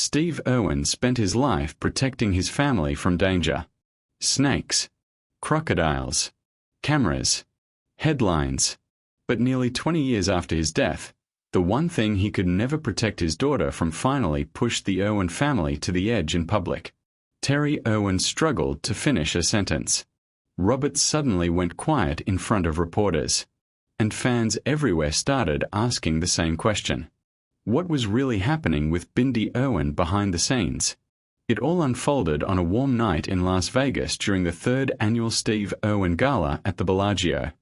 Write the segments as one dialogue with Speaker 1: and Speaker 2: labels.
Speaker 1: Steve Irwin spent his life protecting his family from danger. Snakes, crocodiles, cameras, headlines. But nearly 20 years after his death, the one thing he could never protect his daughter from finally pushed the Irwin family to the edge in public. Terri Irwin struggled to finish a sentence. Robert suddenly went quiet in front of reporters. And fans everywhere started asking the same question. What was really happening with Bindi Irwin behind the scenes? It all unfolded on a warm night in Las Vegas during the 3rd annual Steve Irwin Gala at the Bellagio.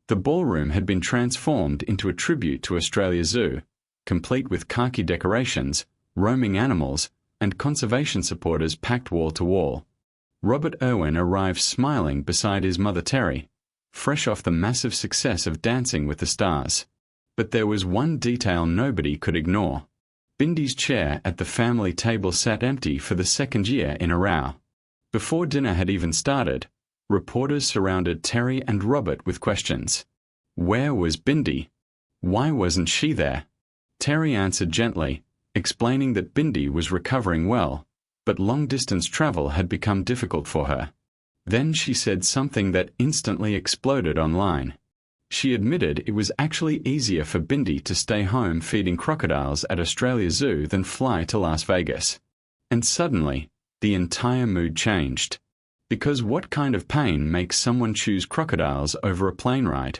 Speaker 1: The ballroom had been transformed into a tribute to Australia Zoo, complete with khaki decorations, roaming animals, and conservation supporters packed wall to wall. Robert Irwin arrived smiling beside his mother Terri, fresh off the massive success of Dancing with the Stars. But there was one detail nobody could ignore. Bindi's chair at the family table sat empty for the 2nd year in a row. Before dinner had even started, reporters surrounded Terri and Robert with questions. Where was Bindi? Why wasn't she there? Terri answered gently, explaining that Bindi was recovering well, but long-distance travel had become difficult for her. Then she said something that instantly exploded online. She admitted it was actually easier for Bindi to stay home feeding crocodiles at Australia Zoo than fly to Las Vegas. And suddenly, the entire mood changed. Because what kind of pain makes someone choose crocodiles over a plane ride?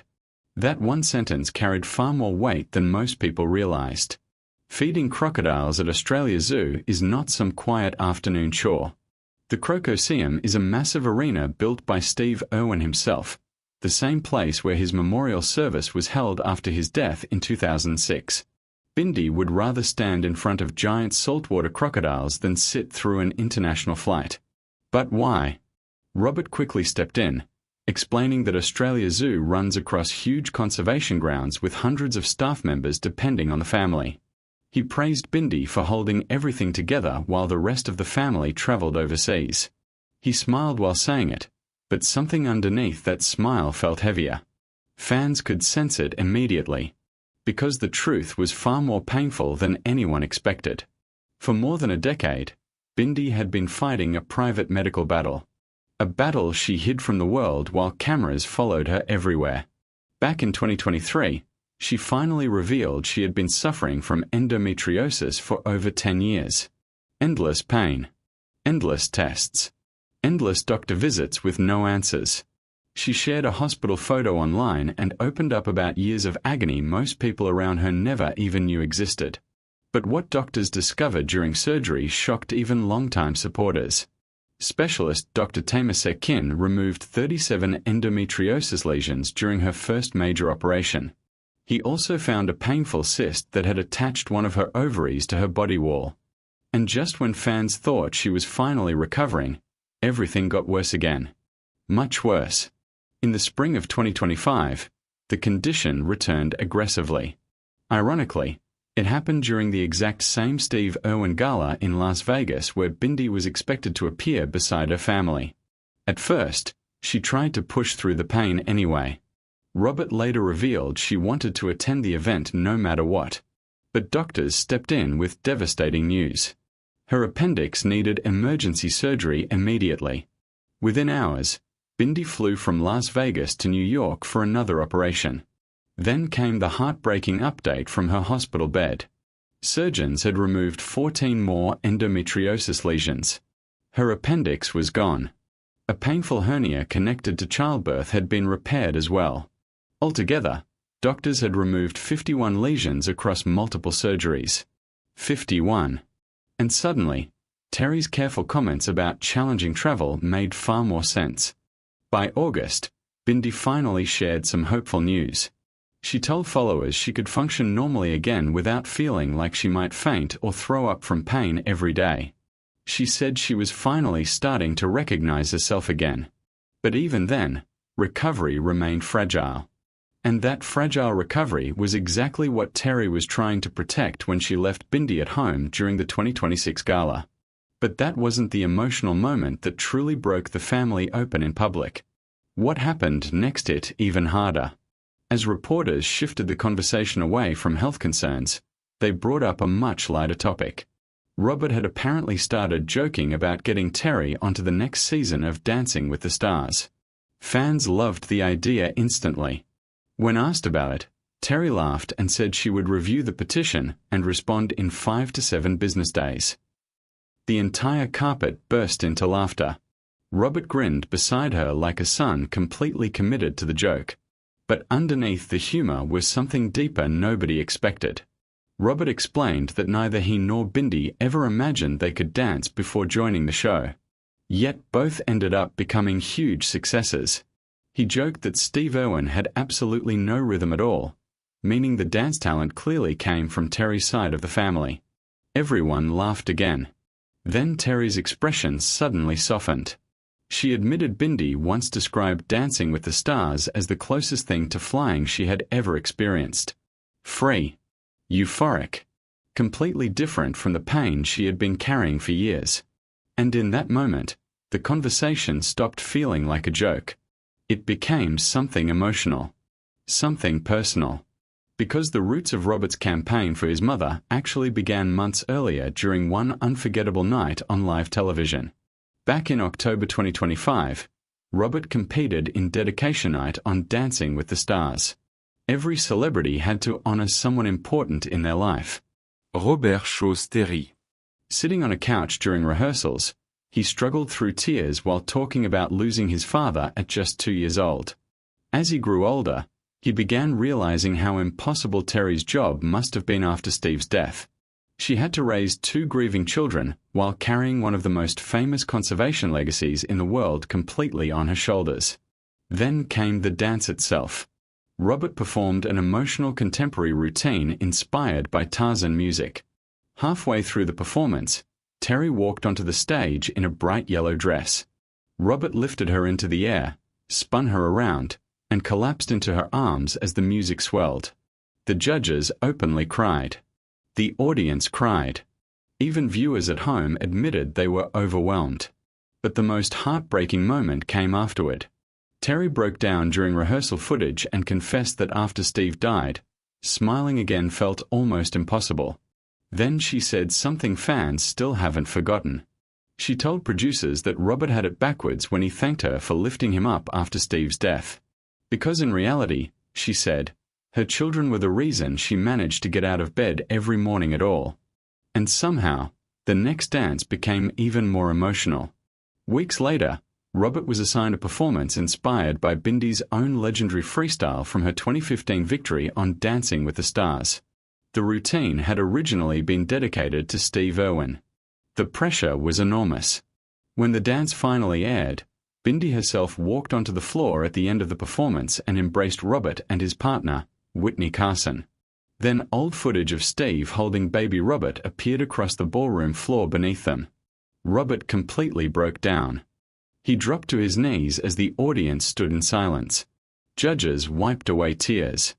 Speaker 1: That one sentence carried far more weight than most people realized. Feeding crocodiles at Australia Zoo is not some quiet afternoon chore. The Crocoseum is a massive arena built by Steve Irwin himself, the same place where his memorial service was held after his death in 2006. Bindi would rather stand in front of giant saltwater crocodiles than sit through an international flight. But why? Robert quickly stepped in, explaining that Australia Zoo runs across huge conservation grounds with hundreds of staff members depending on the family. He praised Bindi for holding everything together while the rest of the family traveled overseas. He smiled while saying it, but something underneath that smile felt heavier. Fans could sense it immediately, because the truth was far more painful than anyone expected. For more than a decade, Bindi had been fighting a private medical battle. A battle she hid from the world while cameras followed her everywhere. Back in 2023, she finally revealed she had been suffering from endometriosis for over 10 years. Endless pain. Endless tests. Endless doctor visits with no answers. She shared a hospital photo online and opened up about years of agony most people around her never even knew existed. But what doctors discovered during surgery shocked even longtime supporters. Specialist Dr. Tamer Kin removed 37 endometriosis lesions during her first major operation. He also found a painful cyst that had attached one of her ovaries to her body wall. And just when fans thought she was finally recovering, everything got worse again. Much worse. In the spring of 2025, the condition returned aggressively. Ironically, it happened during the exact same Steve Irwin Gala in Las Vegas where Bindi was expected to appear beside her family. At first, she tried to push through the pain anyway. Robert later revealed she wanted to attend the event no matter what. But doctors stepped in with devastating news. Her appendix needed emergency surgery immediately. Within hours, Bindi flew from Las Vegas to New York for another operation. Then came the heartbreaking update from her hospital bed. Surgeons had removed 14 more endometriosis lesions. Her appendix was gone. A painful hernia connected to childbirth had been repaired as well. Altogether, doctors had removed 51 lesions across multiple surgeries. 51. And suddenly, Terri's careful comments about challenging travel made far more sense. By August, Bindi finally shared some hopeful news. She told followers she could function normally again without feeling like she might faint or throw up from pain every day. She said she was finally starting to recognize herself again. But even then, recovery remained fragile. And that fragile recovery was exactly what Terri was trying to protect when she left Bindi at home during the 2026 gala. But that wasn't the emotional moment that truly broke the family open in public. What happened next hit even harder. As reporters shifted the conversation away from health concerns, they brought up a much lighter topic. Robert had apparently started joking about getting Terri onto the next season of Dancing with the Stars. Fans loved the idea instantly. When asked about it, Terri laughed and said she would review the petition and respond in 5 to 7 business days. The entire carpet burst into laughter. Robert grinned beside her like a son completely committed to the joke. But underneath the humor was something deeper nobody expected. Robert explained that neither he nor Bindi ever imagined they could dance before joining the show. Yet both ended up becoming huge successes. He joked that Steve Irwin had absolutely no rhythm at all, meaning the dance talent clearly came from Terri's side of the family. Everyone laughed again. Then Terri's expression suddenly softened. She admitted Bindi once described Dancing with the Stars as the closest thing to flying she had ever experienced. Free. Euphoric. Completely different from the pain she had been carrying for years. And in that moment, the conversation stopped feeling like a joke. It became something emotional. Something personal. Because the roots of Robert's campaign for his mother actually began months earlier during one unforgettable night on live television. Back in October 2025, Robert competed in dedication night on Dancing with the Stars. Every celebrity had to honor someone important in their life.
Speaker 2: Robert chose Terri.
Speaker 1: Sitting on a couch during rehearsals, he struggled through tears while talking about losing his father at just 2 years old. As he grew older, he began realizing how impossible Terri's job must have been after Steve's death. She had to raise 2 grieving children while carrying one of the most famous conservation legacies in the world completely on her shoulders. Then came the dance itself. Robert performed an emotional contemporary routine inspired by Tarzan music. Halfway through the performance, Terri walked onto the stage in a bright yellow dress. Robert lifted her into the air, spun her around, and collapsed into her arms as the music swelled. The judges openly cried. The audience cried. Even viewers at home admitted they were overwhelmed. But the most heartbreaking moment came afterward. Terri broke down during rehearsal footage and confessed that after Steve died, smiling again felt almost impossible. Then she said something fans still haven't forgotten. She told producers that Robert had it backwards when he thanked her for lifting him up after Steve's death. Because in reality, she said, her children were the reason she managed to get out of bed every morning at all. And somehow, the next dance became even more emotional. Weeks later, Robert was assigned a performance inspired by Bindi's own legendary freestyle from her 2015 victory on Dancing with the Stars. The routine had originally been dedicated to Steve Irwin. The pressure was enormous. When the dance finally aired, Bindi herself walked onto the floor at the end of the performance and embraced Robert and his partner, Whitney Carson. Then old footage of Steve holding baby Robert appeared across the ballroom floor beneath them. Robert completely broke down. He dropped to his knees as the audience stood in silence. Judges wiped away tears.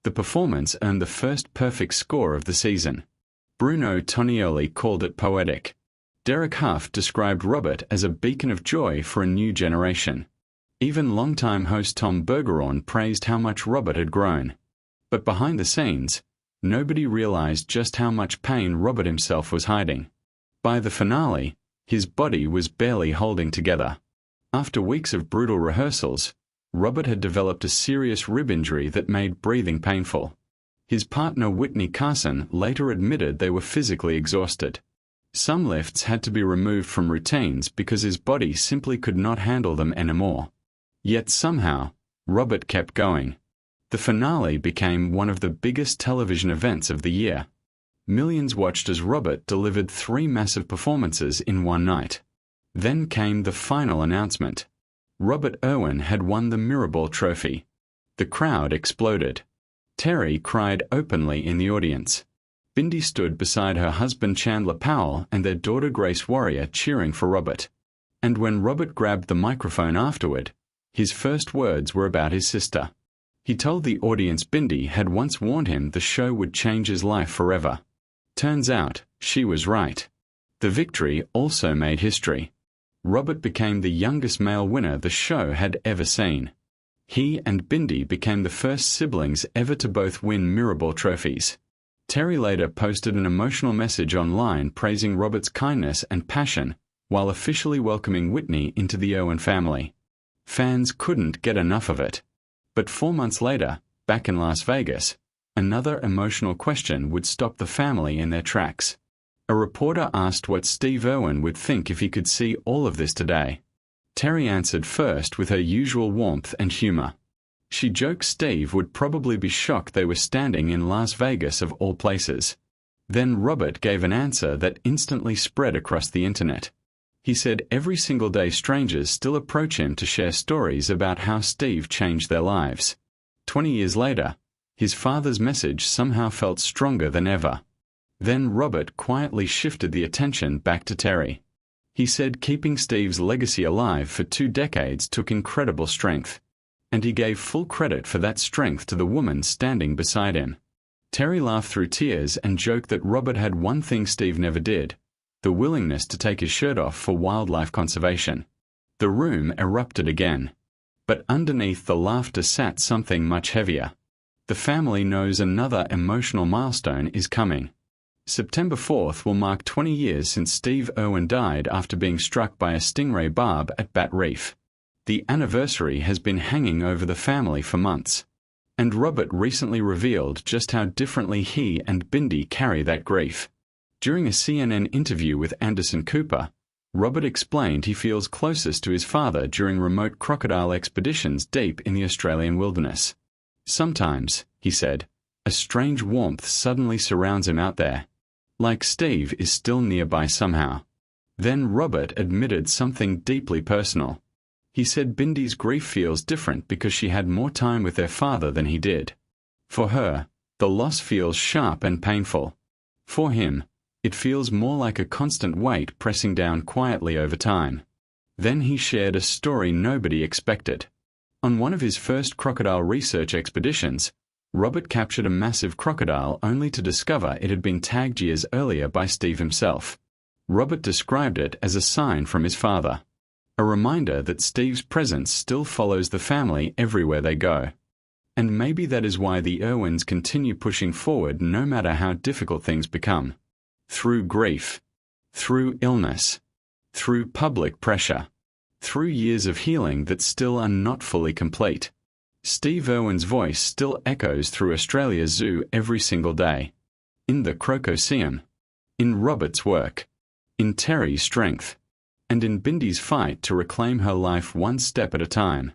Speaker 1: The performance earned the first perfect score of the season. Bruno Tonioli called it poetic. Derek Huff described Robert as a beacon of joy for a new generation. Even longtime host Tom Bergeron praised how much Robert had grown. But behind the scenes, nobody realized just how much pain Robert himself was hiding. By the finale, his body was barely holding together. After weeks of brutal rehearsals, Robert had developed a serious rib injury that made breathing painful. His partner Whitney Carson later admitted they were physically exhausted. Some lifts had to be removed from routines because his body simply could not handle them anymore. Yet somehow, Robert kept going. The finale became one of the biggest television events of the year. Millions watched as Robert delivered 3 massive performances in one night. Then came the final announcement. Robert Irwin had won the Mirrorball Trophy. The crowd exploded. Terri cried openly in the audience. Bindi stood beside her husband Chandler Powell and their daughter Grace Warrior cheering for Robert. And when Robert grabbed the microphone afterward, his first words were about his sister. He told the audience Bindi had once warned him the show would change his life forever. Turns out, she was right. The victory also made history. Robert became the youngest male winner the show had ever seen. He and Bindi became the first siblings ever to both win Mirrorball trophies. Terri later posted an emotional message online praising Robert's kindness and passion while officially welcoming Whitney into the Irwin family. Fans couldn't get enough of it. But 4 months later, back in Las Vegas, another emotional question would stop the family in their tracks. A reporter asked what Steve Irwin would think if he could see all of this today. Terri answered first with her usual warmth and humor. She joked Steve would probably be shocked they were standing in Las Vegas of all places. Then Robert gave an answer that instantly spread across the internet. He said every single day strangers still approach him to share stories about how Steve changed their lives. 20 years later, his father's message somehow felt stronger than ever. Then Robert quietly shifted the attention back to Terri. He said keeping Steve's legacy alive for 2 decades took incredible strength, and he gave full credit for that strength to the woman standing beside him. Terri laughed through tears and joked that Robert had one thing Steve never did: the willingness to take his shirt off for wildlife conservation. The room erupted again. But underneath the laughter sat something much heavier. The family knows another emotional milestone is coming. September 4th will mark 20 years since Steve Irwin died after being struck by a stingray barb at Bat Reef. The anniversary has been hanging over the family for months. And Robert recently revealed just how differently he and Bindi carry that grief. During a CNN interview with Anderson Cooper, Robert explained he feels closest to his father during remote crocodile expeditions deep in the Australian wilderness. Sometimes, he said, a strange warmth suddenly surrounds him out there, like Steve is still nearby somehow. Then Robert admitted something deeply personal. He said Bindi's grief feels different because she had more time with their father than he did. For her, the loss feels sharp and painful. For him, it feels more like a constant weight pressing down quietly over time. Then he shared a story nobody expected. On one of his first crocodile research expeditions, Robert captured a massive crocodile only to discover it had been tagged years earlier by Steve himself. Robert described it as a sign from his father, a reminder that Steve's presence still follows the family everywhere they go. And maybe that is why the Irwins continue pushing forward no matter how difficult things become. Through grief, through illness, through public pressure, through years of healing that still are not fully complete. Steve Irwin's voice still echoes through Australia's zoo every single day. In the Crocoseum, in Robert's work, in Terri's strength, and in Bindi's fight to reclaim her life one step at a time.